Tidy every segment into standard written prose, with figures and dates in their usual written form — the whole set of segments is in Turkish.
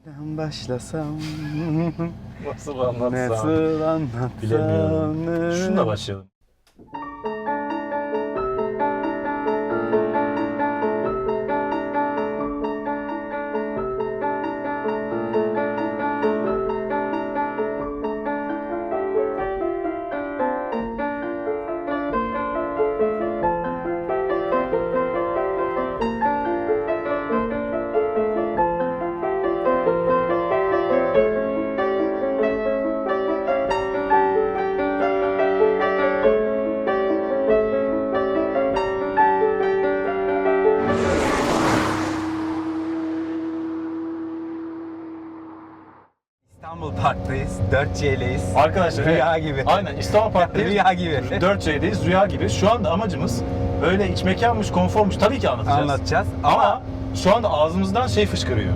Nereden başlasam? Nasıl anlatsam? Nasıl anlatsam? Bilemiyorum. Şununla başlayalım. İstanbul Park'tayız. 4C'leyiz. Arkadaşlar Rüya evet. gibi. Aynen İstanbul Park'tayız. Rüya gibi. 4C'deyiz, rüya gibi. Şu anda amacımız öyle iç mekanmış, konformuş tabii ki anlatacağız. Anlatacağız Ama şu anda ağzımızdan şey fışkırıyor.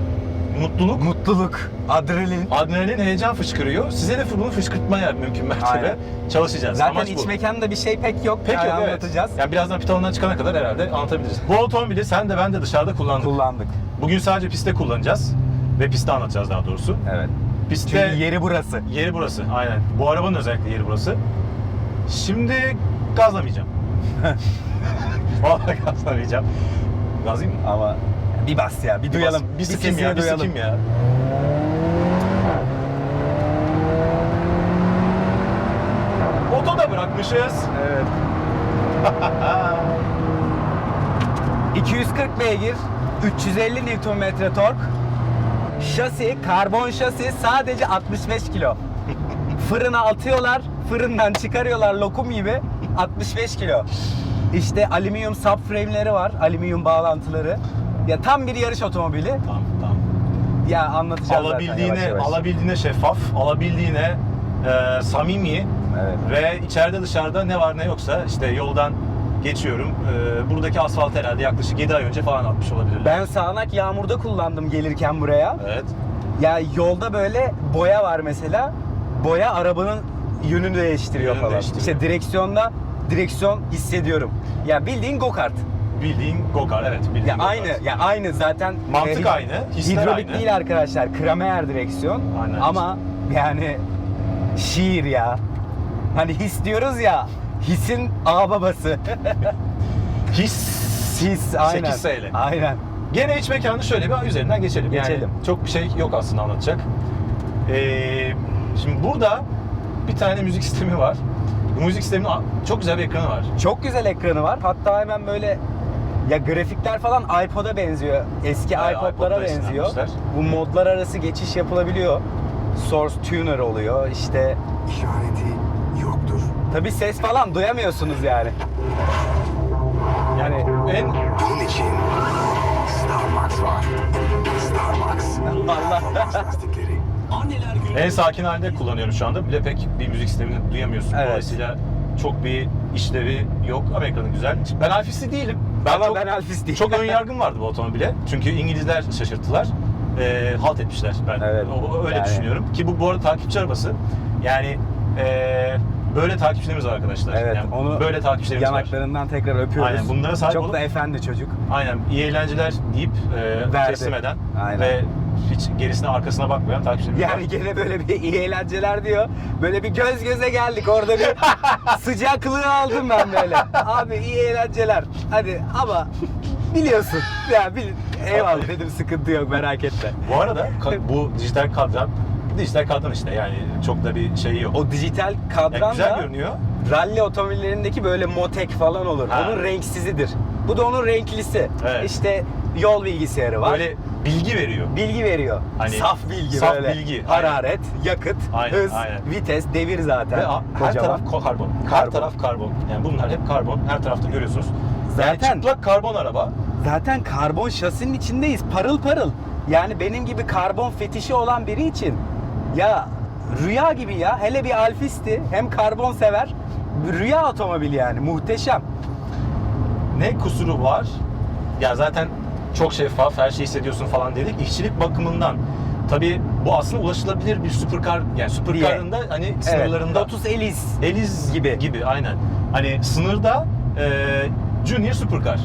Mutluluk, mutluluk, adrenalin. adrenalin, heyecan fışkırıyor. Size de bunu fışkırtmaya mümkün mertebe Aynen. çalışacağız. Zaten Amaç iç bu. mekanda bir şey pek yok. Peki Yani evet. anlatacağız. Yani birazdan pit alanından çıkana kadar herhalde anlatabiliriz. Bu otomobili sen de ben de dışarıda kullandık. Kullandık. Bugün sadece pistte kullanacağız. Ve pistte anlatacağız daha doğrusu. Evet. Pistte Çünkü yeri burası. yeri burası. Aynen. Bu arabanın özellikle yeri burası. Şimdi gazlamayacağım. Vallahi gazlamayacağım. Gazlayayım mı? Ama bir bas ya, bir duyalım. Bir sıkayım sesini ya, bir duyalım. sıkayım ya. Oto da bırakmışız. Evet. 240 beygir, 350 Nm tork. Şasi, karbon şasi sadece 65 kilo. Fırına atıyorlar, fırından çıkarıyorlar lokum gibi 65 kilo. İşte alüminyum subframe'leri var, alüminyum bağlantıları. Ya tam bir yarış otomobili. Tamam. Ya anlatacağız zaten Alabildiğine, yavaş yavaş. alabildiğine şeffaf, alabildiğine samimi Evet. ve içeride dışarıda ne var ne yoksa işte yoldan geçiyorum. Buradaki asfalt herhalde yaklaşık 7 ay önce falan atmış olabilirler. Ben sağanak yağmurda kullandım gelirken buraya. Evet. Ya yolda böyle boya var mesela. Boya arabanın yönünü değiştiriyor Yönünü falan. değiştiriyor. İşte direksiyon hissediyorum. Ya bildiğin go-kart. Bildiğin go-kart, evet. Bildiğin Ya go-kart. aynı zaten. Mantık aynı, hisler hidrolik aynı. değil arkadaşlar. Kramer direksiyon. Aynen. Ama yani şiir ya. Hani his diyoruz ya. Hisin ağababası. His aynen. 8 sayılı. Aynen. Gene iç mekanı şöyle bir üzerinden geçelim. Geçelim. Yani çok bir şey yok aslında anlatacak. Şimdi burada bir tane müzik sistemi var. Bu müzik sisteminin çok güzel bir ekranı var. Çok güzel ekranı var. Hatta hemen böyle ya grafikler falan iPod'a benziyor. Eski Evet, iPod'lara iPod'da benziyor. esinlenmişler. Bu modlar arası geçiş yapılabiliyor. Source tuner oluyor. İşte İşareti yoktur. tabii ses falan duyamıyorsunuz yani. Yani en Bunun için Starbucks var. Starbucks. Allah. Lastikleri. en sakin halde kullanıyorum şu anda. Bile pek bir müzik sistemini duyamıyorsun. Evet. Dolayısıyla çok bir işlevi yok ama ekranı güzel. Ben alfisti değilim. Ama ben alfist değilim. Çok ön yargım vardı bu otomobile. Çünkü İngilizler şaşırttılar. Halt etmişler. Ben Evet. öyle Yani. düşünüyorum. Ki bu arada takipçi arabası. Yani böyle takipçilerimiz var arkadaşlar. Evet, Yani onu böyle takipçilerimiz var. yanaklarından tekrar öpüyoruz. Aynen, bunlara sahip Çok olup- da efendi çocuk. Aynen, iyi eğlenceler deyip Verdi. teslim eden Aynen. ve hiç gerisine arkasına bakmayan takipçilerimiz var. Yani gene böyle bir iyi eğlenceler diyor. Böyle bir göz göze geldik orada bir sıcaklığı aldım ben böyle. Abi iyi eğlenceler. Hadi ama biliyorsun. Ya eyvallah dedim, sıkıntı yok, merak etme. Bu arada bu dijital kadran işte, yani çok da bir şeyi yok. O dijital Yani kadran güzel da görünüyor. rally otomobillerindeki böyle motek falan olur. Ha. Onun renksizidir. Bu da onun renklisi. Evet. İşte yol bilgisayarı var. Böyle bilgi veriyor. Bilgi veriyor. Hani saf bilgi saf böyle. bilgi, Hararet, yakıt, Aynen, hız, aynen. vites, devir zaten. Ve her Kocaman. taraf karbon. Her Karbon. taraf karbon. Yani bunlar hep karbon. Her tarafta görüyorsunuz. Yani Zaten- çıplak karbon araba. Zaten karbon şasinin içindeyiz. Parıl parıl. Yani benim gibi karbon fetişi olan biri için ya rüya gibi ya. Hele bir alfisti. Hem karbon sever. Rüya otomobil yani. Muhteşem. Ne kusuru var? Ya zaten çok şeffaf, her şeyi hissediyorsun falan dedik. İşçilik bakımından tabii bu aslında ulaşılabilir bir supercar, yani supercar'ın da hani sınırlarında. Evet, Lotus Elise. Eliz gibi aynen. Hani sınırda Junior Supercar.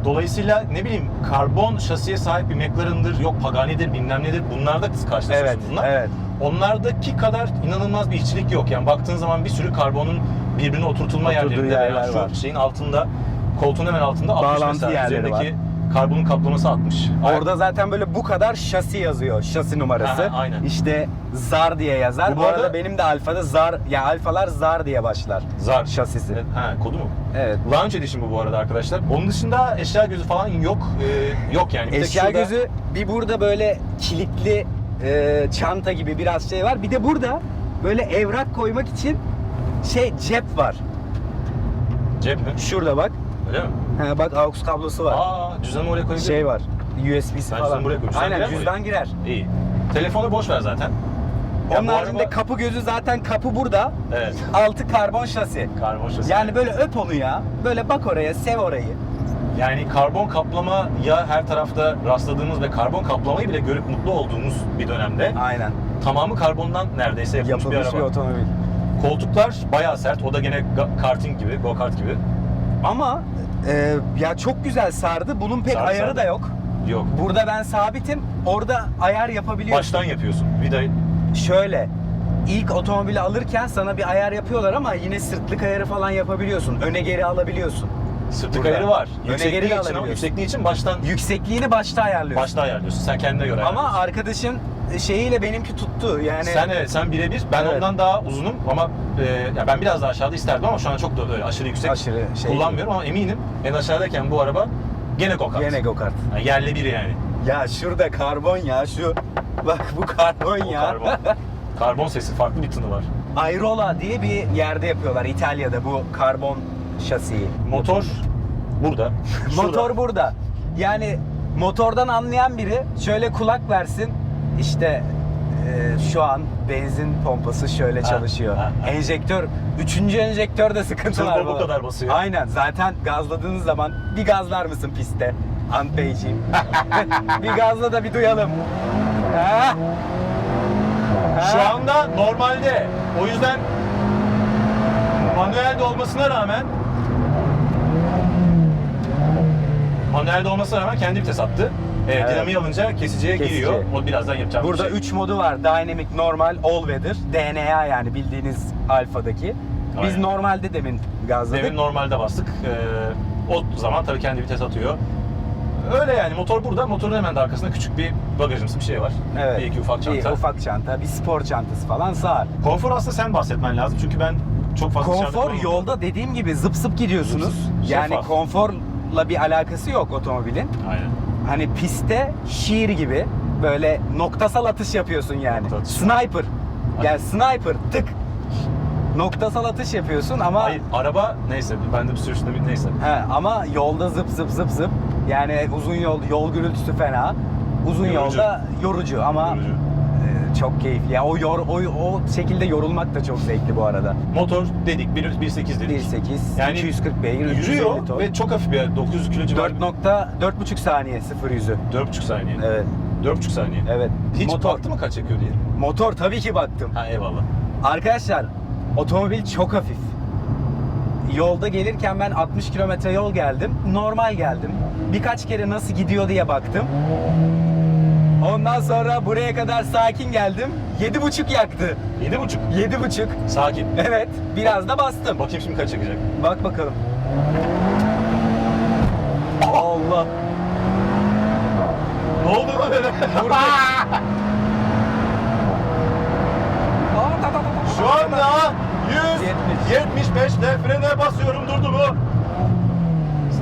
Dolayısıyla ne bileyim karbon şasiye sahip bir McLaren'dır, yok Pagani'dir, bilmem nedir. Bunlarda karşılaşıyorsun Evet, bunlar. evet. Onlardaki kadar inanılmaz bir işçilik yok. Yani baktığın zaman bir sürü karbonun birbirine oturtulma Oturduğu yerlerinde veya yerler şu var. şeyin altında, koltuğun hemen altında 60 Bağlantı mesela. yerleri Üzerindeki karbonun kaplaması 60. Orada zaten böyle bu kadar şasi yazıyor. Şasi numarası. Aha, aynen. İşte ZAR diye yazar. Bu Bu arada arada benim de Alfa'da ZAR, ya Alfalar ZAR diye başlar. ZAR Şasisi. Ha, kodu mu? Evet. Launch Edition bu arada arkadaşlar. Onun dışında eşya gözü falan yok. Yok yani. Bir tek Eşya şurada- gözü bir burada böyle kilitli çanta gibi biraz şey var. Bir de burada böyle evrak koymak için cep var. Cep mi? Şurada bak. Öyle mi? Ha, bak AUX kablosu var. Cüzdanı oraya koyabilir Şey miyim? var. USB'si Ben falan. cüzdanı buraya koyayım. Cüzdan Aynen girer mi cüzdan girer. İyi. Telefonu boş ver zaten. Ya Onun bu haricinde araba- kapı gözü zaten kapı burada. Evet. Altı karbon şasi. Karbon şasi. Yani böyle öp onu ya. Böyle bak oraya, sev orayı. Yani karbon kaplama ya her tarafta rastladığımız ve karbon kaplamayı bile görüp mutlu olduğumuz bir dönemde Aynen. tamamı karbondan neredeyse yapılmış, Yapılmış bir bir araba. otomobil. Koltuklar bayağı sert. O da gene karting gibi, go-kart gibi. Ama ya çok güzel sardı. Bunun pek Sardı, ayarı sardı. da yok. Yok. Burada ben sabitim. Orada ayar yapabiliyorsun. Baştan yapıyorsun. Vidayı. Şöyle. İlk otomobili alırken sana bir ayar yapıyorlar ama yine sırtlık ayarı falan yapabiliyorsun. Öne geri alabiliyorsun. Sırtlık Burada. ayarı var. Öne Yüksekliği geri de için ama alabiliyorsun. yüksekliği için baştan Yüksekliğini başta ayarlıyorsun. ayarlıyorsun. Sen kendine göre Ama ayarlıyorsun. arkadaşın şeyiyle benimki tuttu. Yani Sen birebir. Ben Evet. ondan daha uzunum ama ya ben biraz daha aşağıda isterdim ama şu an çok da öyle aşırı yüksek Aşırı şey kullanmıyorum ama eminim en aşağıdayken bu araba gene go-kart. gene go-kart. Yani yerli biri yani. Ya şurada karbon ya şu. Bak bu karbon O ya. karbon. Karbon sesi farklı bir tını var. Airola diye bir yerde yapıyorlar İtalya'da bu karbon şasiyi. Motor burada. Şurada. Motor burada. Yani motordan anlayan biri şöyle kulak versin. İşte şu an benzin pompası şöyle Ha, çalışıyor. ha, ha. Enjektör, 3. enjektörde sıkıntı var. Turbo bu kadar basıyor. Aynen. Zaten gazladığınız zaman bir gazlar mısın pistte? Ant Beyciğim. Bir gazla da bir duyalım. Ha? Şu Ha? anda normalde. O yüzden manuelde olmasına rağmen kendi vites attı. Evet. Dinamiği alınca kesiciye Kesici. giriyor. O birazdan yapacağım Burada bir şey. 3 modu var. Dynamic, normal, all weather. DNA yani bildiğiniz Alfa'daki. Biz Aynen. normalde demin gazladık. Demin normalde bastık. O zaman tabii kendi vites atıyor. Öyle yani motor burada. Motorun hemen de arkasında küçük bir bagajımsı bir şey var. Evet. Bir iki ufak çanta. Bir ufak çanta, bir spor çantası falan sığar. Konfor aslında sen bahsetmen lazım çünkü ben çok fazla dışarıda Konfor kullanmadım. yolda dediğim gibi zıp zıp gidiyorsunuz. Zıp zıp. Yani Şeffaf. konforla bir alakası yok otomobilin. Aynen. Hani pistte şiir gibi böyle noktasal atış yapıyorsun yani. Nokta atış. Sniper. Yani sniper tık. Noktasal atış yapıyorsun ama Hayır, araba neyse ben de bir sürüşünde bir neyse. ama yolda zıp zıp zıp zıp. Yani uzun yol gürültüsü fena. Uzun Yorucu. yolda yorucu ama Yorucu. çok keyifli. Ya o şekilde yorulmak da çok zevkli bu arada. Motor dedik 1.8 dedik. 1.8, Yani 240 beygir, 350 yürüyor ton. ve çok hafif bir 900 kilo civarı. 4.5 saniye 0-100'ü. 4,5 saniye. Evet. 4,5 saniye. Evet. Hiç motor. baktı mı kaç yakıyor diye? Motor tabii ki baktım. Ha eyvallah. Arkadaşlar otomobil çok hafif. Yolda gelirken ben 60 kilometre yol geldim. Normal geldim. Birkaç kere nasıl gidiyor diye baktım. Ondan sonra buraya kadar sakin geldim. 7.5 yaktı. 7,5. 7.5. Sakin. Evet. Biraz da bastım. Bakayım şimdi kaç yakacak. Bak bakalım. Allah. Ne oldu lan öyle? Şu anda 175'le frene basıyorum, durdu mu?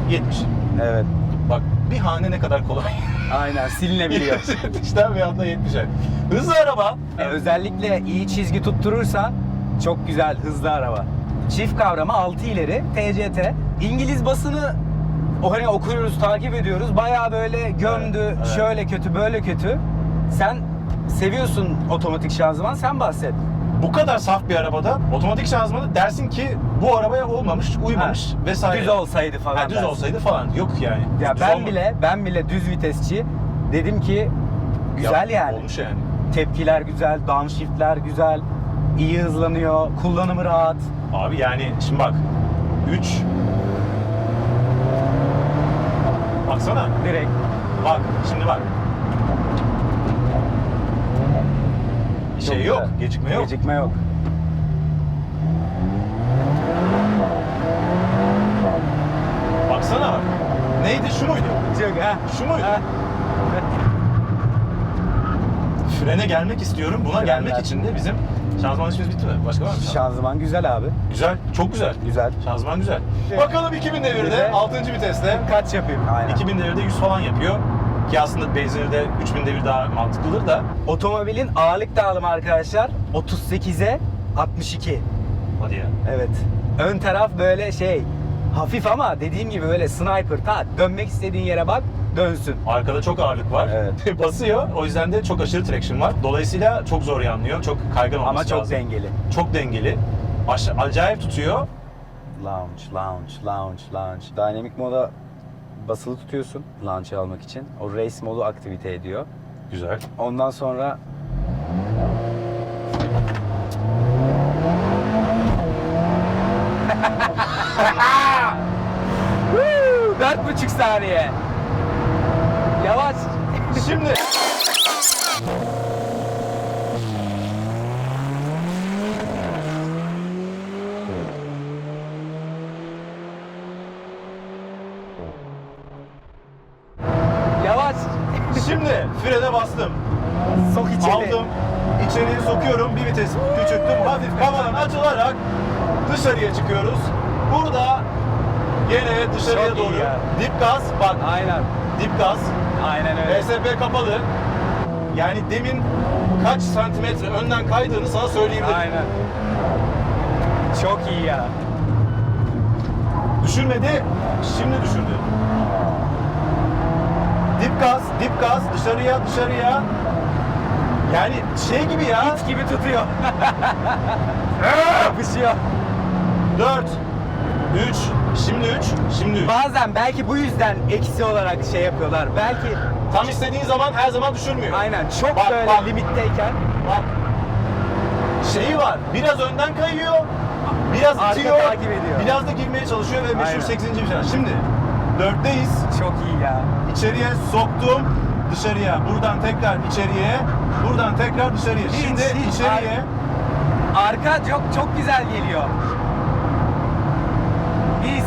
70. Evet. Bak bir hane ne kadar kolay. Aynen silinebiliyor. İşte bir anda 70'e. Hızlı araba. Özellikle iyi çizgi tutturursa çok güzel hızlı araba. Çift kavrama 6 ileri TCT. İngiliz basını o hani okuyoruz, takip ediyoruz. Bayağı böyle gömdü. Evet, evet. Şöyle kötü, böyle kötü. Sen seviyorsun otomatik şanzıman, sen bahset. Bu kadar saf bir arabada otomatik şanzımanı dersin ki bu arabaya olmamış, uymamış Ha, vesaire. Düz olsaydı falan. Ha, düz dersin. olsaydı falan. Yok yani. Ya Düz ben bile düz vitesçi dedim ki güzel yani. Olmuş yani. Tepkiler güzel, downshift'ler güzel, iyi hızlanıyor, kullanımı rahat. Abi yani şimdi bak 3 Baksana. Direkt. Bak şimdi bak. Bir Çok şey yok. güzel. Gecikme yok. Gecikme yok. Baksana bak. Neydi, şu muydu? Çok ha. Şu muydu? Ha. Frene gelmek istiyorum. Buna Frenler. gelmek için de bizim şanzıman işimiz bitti mi? Başka var mı? Şanzıman güzel abi. Güzel. Çok güzel. Güzel. Şanzıman güzel. Evet. Bakalım 2000 Bir devirde de- 6. viteste. Kaç yapayım? Aynen. 2000 devirde 100 falan yapıyor. Ki aslında benzinde 3000 devir daha mantıklıdır da. Otomobilin ağırlık dağılımı arkadaşlar 38'e 62. Hadi ya. Evet. Ön taraf böyle şey hafif ama dediğim gibi böyle sniper tak dönmek istediğin yere bak dönsün. Arkada çok ağırlık var. Evet. Basıyor. O yüzden de çok aşırı traction var. Dolayısıyla çok zor yanlıyor. Çok kaygan olması Ama çok lazım. dengeli. Çok dengeli. Acayip tutuyor. Launch. Dynamic moda basılı tutuyorsun launch'ı almak için. O race modu aktivite ediyor. Güzel. Ondan sonra Woo! 4,5 saniye. Yavaş. Şimdi Yavaş. Şimdi frene bastım. Sok içeri. Aldım. İçeriye sokuyorum. Bir vites küçülttüm. Hafif havadan açılarak dışarıya çıkıyoruz. Burada gene dışarıya Çok iyi doğru ya. dip gaz. Bak Aynen. dip gaz. Aynen öyle. ESP kapalı. Yani demin kaç santimetre önden kaydığını sana söyleyebilirim. Aynen. Çok iyi ya. Düşürmedi. Şimdi düşürdü. Dip gaz, dışarıya. Yani şey gibi ya. İt gibi tutuyor. Yapışıyor. 4, 3, şimdi 3. Bazen belki bu yüzden eksi olarak şey yapıyorlar. Belki Tam istediğin zaman her zaman düşürmüyor. aynen çok Bak, böyle bak. limitteyken Bak. Şeyi var. Biraz önden kayıyor. Biraz Arka itiyor. takip ediyor. Biraz da girmeye çalışıyor ve meşhur Aynen. 8. bir. Şimdi 4'teyiz. çok iyi ya. İçeriye soktum. Dışarıya. Buradan tekrar içeriye. Buradan tekrar dışarıya. Şimdi hiç. içeriye. Arka çok güzel geliyor. Mis.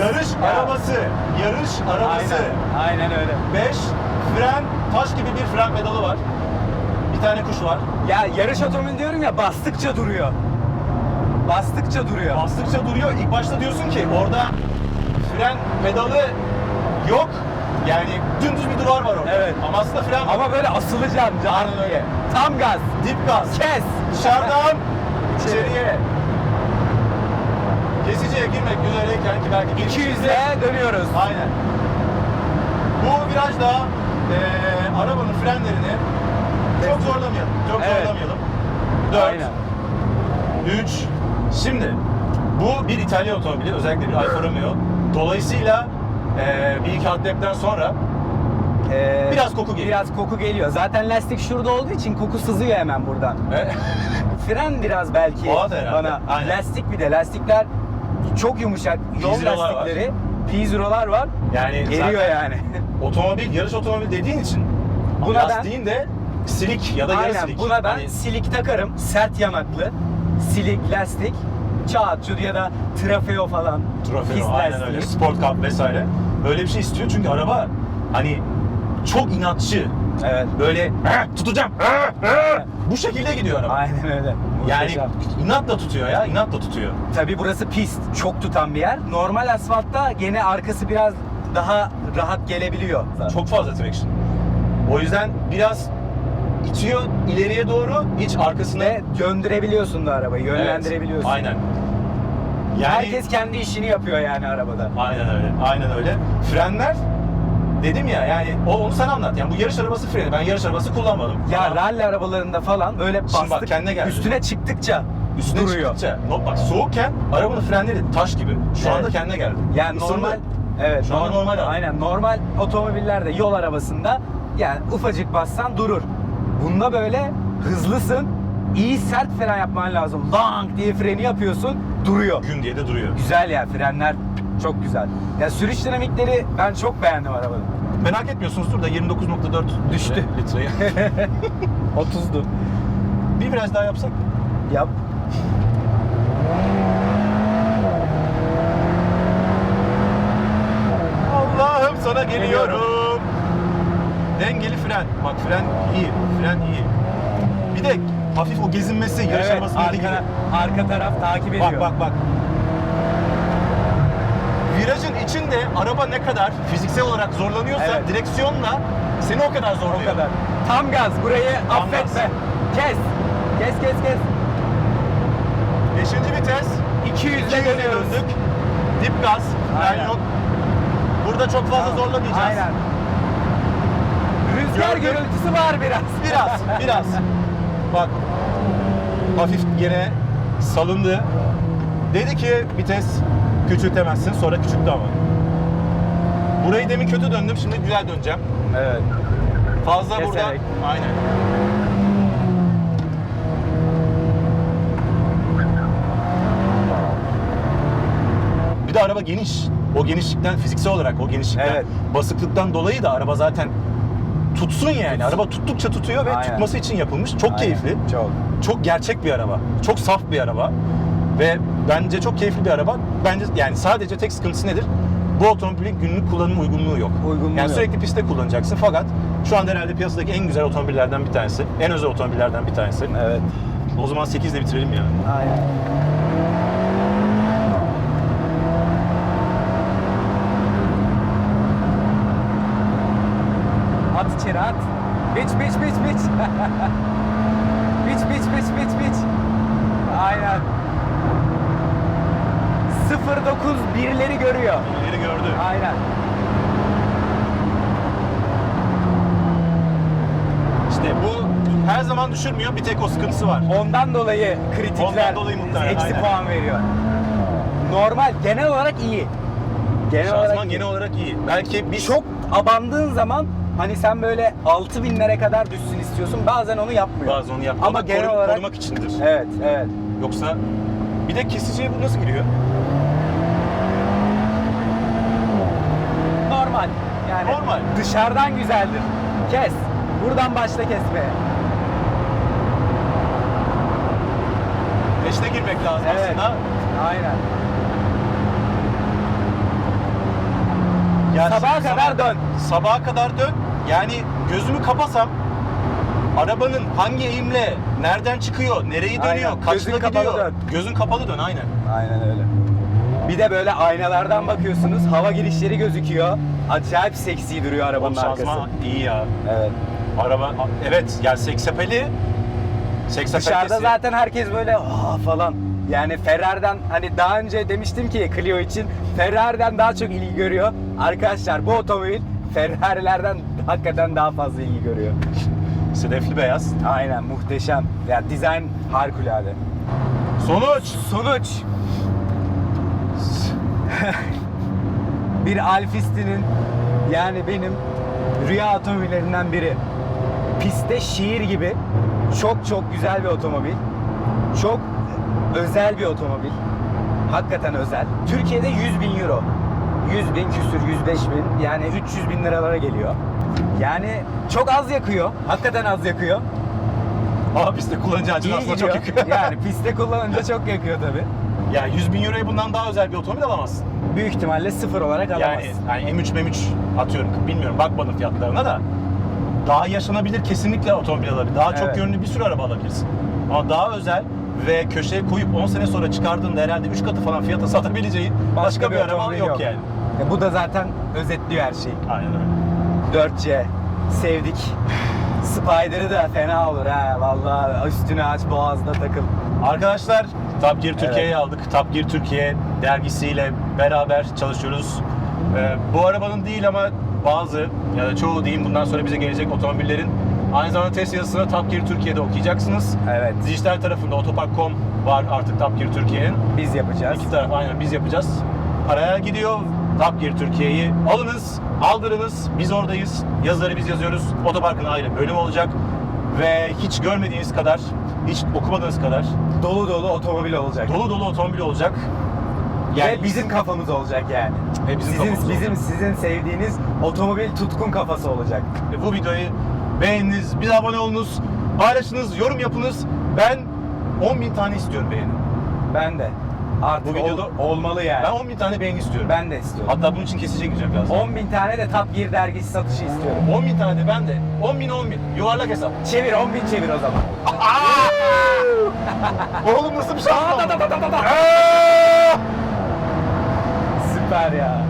Yarış Ya. arabası. Yarış arabası. Aynen öyle. 5. Fren. Taş gibi bir fren pedalı var. Bir tane kuş var. Ya yarış otomobili diyorum ya bastıkça duruyor. Bastıkça duruyor. Bastıkça duruyor. İlk başta diyorsun ki orada fren pedalı yok. Yani dümdüz bir duvar var orada. Evet. Ama aslında fren var. Ama böyle asılacaksın. Aynen öyle. Tam gaz. Dip gaz. Kes. Dışarıdan içeriye. Kesiciye girmek üzereyken ki belki 200'e dönüyoruz. Aynen. Bu virajda arabanın frenlerini çok zorlamayalım. Çok Evet. zorlamayalım. 4, Aynen. 3. Şimdi bu bir İtalyan otomobili, özellikle bir Alfa Romeo. Dolayısıyla bir iki hot lap'ten sonra biraz koku geliyor. Biraz koku geliyor. Zaten lastik şurada olduğu için koku sızıyor hemen buradan. Fren biraz belki O da herhalde. bana. Aynen. Lastik bir de lastikler çok yumuşak. Yol P-Zero'lar var. lastikleri. P-Zero'lar var. Yani Eriyor zaten yani. otomobil, yarış otomobili dediğin için Buna ben- lastiğin de silik ya da yarı Aynen. silik. Buna ben Hani silik takarım. Sert yanaklı. Silik lastik. Çağatçı ya da Trofeo falan. Trofeo, Pist aynen lastiği. öyle. Sport Cup vesaire. Böyle bir şey istiyor çünkü araba hani çok inatçı. Evet. Böyle tutacağım. Bu şekilde gidiyor araba. Aynen öyle. Yani Muhteşem. inatla tutuyor ya, inatla tutuyor. Tabii burası pist, çok tutan bir yer. Normal asfaltta gene arkası biraz daha rahat gelebiliyor. Çok fazla traction. O yüzden biraz itiyor ileriye doğru, hiç arkasına ve döndürebiliyorsun da arabayı, yönlendirebiliyorsun. Evet, aynen. Yani Herkes kendi işini yapıyor yani arabada. aynen öyle. Aynen öyle. Frenler dedim ya, yani onu sen anlat. Yani bu yarış arabası freni. Ben yarış arabası kullanmadım. Ya Ama rally arabalarında falan öyle Şimdi bak, bastık, kendine geldi. üstüne çıktıkça üstüne duruyor. çıktıkça, bak soğukken arabanın frenleri taş gibi. Şu Evet. anda kendine geldi. Yani Isındı. normal, evet Şu anda normal abi. Aynen normal otomobillerde yol arabasında yani ufacık bassan durur. Bunda böyle hızlısın, iyi sert fren yapman lazım. Lang diye freni yapıyorsun, duruyor. Gün diye de duruyor. Güzel ya frenler Çok güzel. Ya sürüş dinamikleri ben çok beğendim arabanın. Merak etmiyorsunuzdur da 29.4 Düştü. litreye. 30'du. Bir viraj daha yapsak. Yap. Allah'ım sana geliyorum. Dengeli fren. Bak fren iyi. Fren iyi. Bir de hafif o gezinmesi, yarış Evet, arabasındaki gibi. arka taraf takip ediyor. Bak. Virajın içinde araba ne kadar fiziksel olarak zorlanıyorsa Evet. direksiyonla seni o kadar zorluyor. O kadar. Tam gaz. Burayı Tam affetme. gaz. Kes. Kes. 5. vites. 200'de dönüyoruz. döndük. Dip gaz. Fren Aynen. yok. Burada çok fazla zorlamayacağız. Aynen. Rüzgar Gördüm. gürültüsü var biraz. Biraz. Bak. Hafif gene salındı. Dedi ki vites küçültemezsin. Sonra küçülttü ama. Burayı demin kötü döndüm. Şimdi güzel döneceğim. Evet. Fazla burada. Keserek. Aynen. Bir de araba geniş. O genişlikten fiziksel olarak o genişlikten Evet. basıklıktan dolayı da araba zaten tutsun yani. Araba tuttukça tutuyor ve Aynen. tutması için yapılmış. Çok Aynen. keyifli. Çok. Çok gerçek bir araba. Çok saf bir araba. Ve bence çok keyifli bir araba. Bence yani sadece tek sıkıntısı nedir? Bu otomobilin günlük kullanım uygunluğu yok. Uygunluğu yani yok. sürekli pistte kullanacaksın fakat şu anda herhalde piyasadaki en güzel otomobillerden bir tanesi. En özel otomobillerden bir tanesi. Evet. O zaman 8'de bitirelim ya. Aynen. At içeri at. Biç. biç. Aynen. 09 birileri görüyor. Birileri gördü. Aynen. İşte bu her zaman düşürmüyor. Bir tek o sıkıntısı var. Ondan dolayı kritikler Ondan dolayı muhtemelen, eksi aynen. puan veriyor. Normal, genel olarak iyi. Genel olarak Şanzıman iyi. genel olarak iyi. Belki biz Çok abandığın zaman hani sen böyle 6000'lere kadar düşsün istiyorsun. Bazen onu yapmıyor. bazen onu yapıyor. Ama O da genel olarak korumak içindir. evet. Yoksa bir de kesiciye bu nasıl giriyor? Normal. Yani Normal. dışarıdan güzeldir. Kes. Buradan başla kesmeye. Peşine girmek lazım Evet. aslında. Aynen. Ya Sabaha kadar dön. Sabaha kadar dön. Yani gözümü kapasam arabanın hangi eğimle nereden çıkıyor, nereyi dönüyor, Aynen. kaçla Gözün gidiyor. kapalı dön. Gözün kapalı dön aynen. Aynen öyle. Bir de böyle aynalardan bakıyorsunuz. Hava girişleri gözüküyor. Acayip seksi duruyor arabanın Oğlum şanzıman arkası. iyi ya. Evet. Araba evet yani seksapeli. Dışarıda zaten herkes böyle falan. Yani Ferrari'den hani daha önce demiştim ki Clio için Ferrari'den daha çok ilgi görüyor. Arkadaşlar bu otomobil Ferrari'lerden hakikaten daha fazla ilgi görüyor. sedefli beyaz. Aynen muhteşem. Ya dizayn harikulade. Sonuç. Bir Alfisti'nin yani benim rüya otomobillerinden biri. Pistte şiir gibi çok güzel bir otomobil. Çok özel bir otomobil. Hakikaten özel. Türkiye'de 100.000 euro. 100.000 küsür, 105.000 yani 300.000 liralara geliyor. Yani çok az yakıyor. Hakikaten az yakıyor. Ama pistte kullanacağın için İyi aslında gidiyor. çok yakıyor. Yani pistte kullanınca çok yakıyor tabii. Ya 100.000 euroya bundan daha özel bir otomobil alamazsın. Büyük ihtimalle sıfır olarak alamazsın. Yani M3 atıyorum bilmiyorum bakmadım fiyatlarına da daha yaşanabilir kesinlikle otomobil alabilir. Daha çok Evet. yönlü bir sürü araba alabilirsin. Ama daha özel ve köşeye koyup 10 sene sonra çıkardığında herhalde 3 katı falan fiyata satabileceğin başka bir araba otomobil yok yani. Bu da zaten özetliyor her şeyi. Aynen öyle. 4C sevdik. Spider'ı da fena olur ha vallahi üstüne aç boğazda takıl. Arkadaşlar Top Gear Türkiye'yi Evet. aldık. Top Gear Türkiye dergisiyle beraber çalışıyoruz. Bu arabanın değil ama bazı ya da çoğu diyeyim bundan sonra bize gelecek otomobillerin aynı zamanda test yazısını Top Gear Türkiye'de okuyacaksınız. Evet. Dijital tarafında otopark.com var artık Top Gear Türkiye'nin. Biz yapacağız. İki taraf aynen biz yapacağız. Paralel gidiyor. Top Gear Türkiye'yi alınız, aldırınız. Biz oradayız. Yazıları biz yazıyoruz. Otoparkın ayrı bölüm olacak. Ve hiç görmediğiniz kadar, hiç okumadığınız kadar Dolu otomobil olacak. dolu otomobil olacak. Yani Ve bizim kafamız olacak yani. Ve bizim kafamız Sizin sevdiğiniz otomobil tutkun kafası olacak. Bu videoyu beğeniniz, bir abone olunuz, paylaşınız, yorum yapınız. Ben 10.000 tane istiyorum beğeni. Ben de. Artık Bu videoda olmalı yani. Ben 10.000 tane beğeni istiyorum. Ben de istiyorum. Hatta bunun için kesici gireceğim biraz. 10.000 tane de Top Gear dergisi satışı istiyorum. 10.000 tane de ben de. 10.000. Yuvarlak hesap. Çevir 10.000 çevir o zaman. Oğlum nasıl bir şey? Süper ya.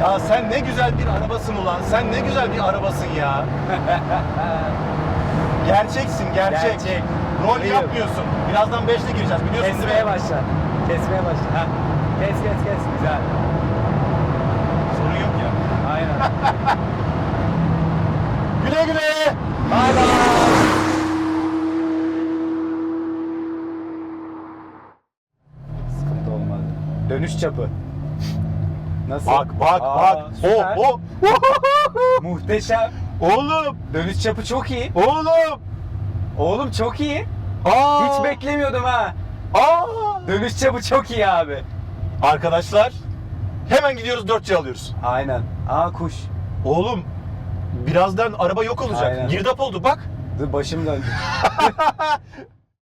Ya sen ne güzel bir arabasın ulan. Sen ne güzel bir arabasın ya. Gerçeksin, gerçek. Gerçek. Rol Real. yapmıyorsun. Birazdan 5'le gireceğiz biliyorsun Kesmeye değil mi? başla. Kesmeye başla. Heh. Kes. Güzel. Sorun yok ya. Aynen. Güle güle. Bay bay. Sıkıntı olmaz. Dönüş çapı. Nasıl? Bak. Süper. O. Muhteşem. Oğlum. Dönüş çapı çok iyi. Oğlum. Oğlum çok iyi. Aa. Hiç beklemiyordum ha. Aa. Dönüş çapı çok iyi abi. Arkadaşlar hemen gidiyoruz 4C alıyoruz. Aynen. Aa kuş. Oğlum birazdan araba yok olacak. Aynen. Girdap oldu bak. Dur başım döndü.